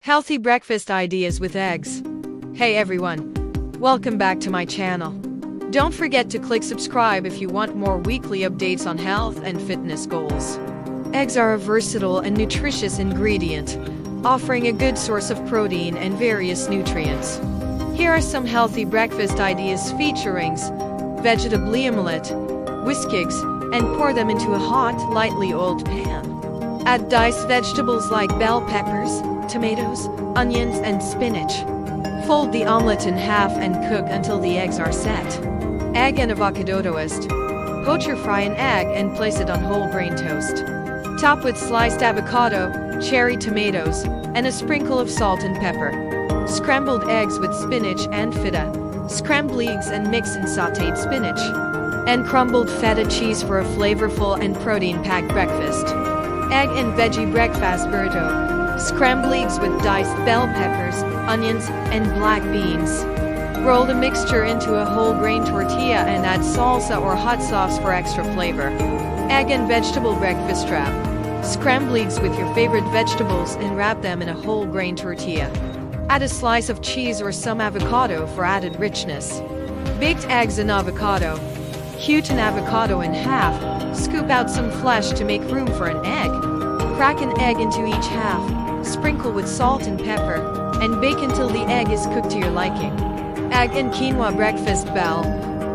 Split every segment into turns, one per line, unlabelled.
Healthy breakfast ideas with eggs. Hey everyone, welcome back to my channel. Don't forget to click subscribe if you want more weekly updates on health and fitness goals. Eggs are a versatile and nutritious ingredient, offering a good source of protein and various nutrients. Here are some healthy breakfast ideas featuring vegetable omelette, whisk eggs, and pour them into a hot, lightly oiled pan. Add diced vegetables like bell peppers, tomatoes, onions, and spinach. Fold the omelette in half and cook until the eggs are set. Egg and avocado toast. Poach or fry an egg and place it on whole grain toast. Top with sliced avocado, cherry tomatoes, and a sprinkle of salt and pepper. Scrambled eggs with spinach and feta. Scrambled eggs and mix in sautéed spinach. And crumbled feta cheese for a flavorful and protein-packed breakfast. Egg and veggie breakfast burrito. Scrambled eggs with diced bell peppers, onions, and black beans. Roll the mixture into a whole grain tortilla and add salsa or hot sauce for extra flavor. Egg and vegetable breakfast wrap. Scrambled eggs with your favorite vegetables and wrap them in a whole grain tortilla. Add a slice of cheese or some avocado for added richness. Baked eggs and avocado. Cut an avocado in half, scoop out some flesh to make room for an egg. Crack an egg into each half, sprinkle with salt and pepper, and bake until the egg is cooked to your liking. Egg and quinoa breakfast bell.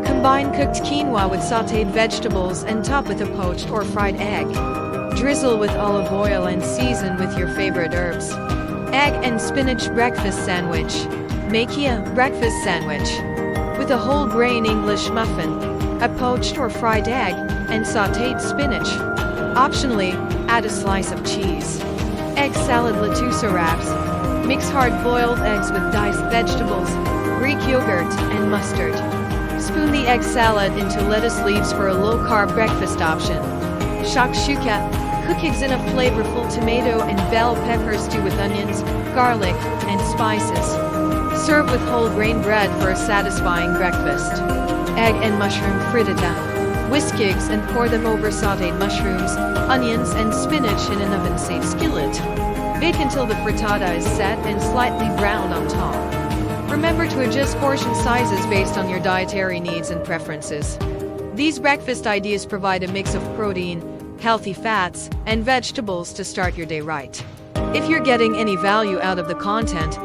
Combine cooked quinoa with sautéed vegetables and top with a poached or fried egg. Drizzle with olive oil and season with your favorite herbs. Egg and spinach breakfast sandwich. Make a breakfast sandwich with a whole grain English muffin, a poached or fried egg, and sautéed spinach. Optionally, add a slice of cheese. Egg salad lettuce wraps. Mix hard-boiled eggs with diced vegetables, Greek yogurt, and mustard. Spoon the egg salad into lettuce leaves for a low-carb breakfast option. Shakshuka. Cook eggs in a flavorful tomato and bell pepper stew with onions, garlic, and spices. Serve with whole grain bread for a satisfying breakfast. Egg and mushroom frittata. Whisk eggs and pour them over sautéed mushrooms, onions, and spinach in an oven-safe skillet. Bake until the frittata is set and slightly browned on top. Remember to adjust portion sizes based on your dietary needs and preferences. These breakfast ideas provide a mix of protein, healthy fats, and vegetables to start your day right. If you're getting any value out of the content,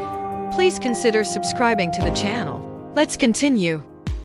please consider subscribing to the channel. Let's continue.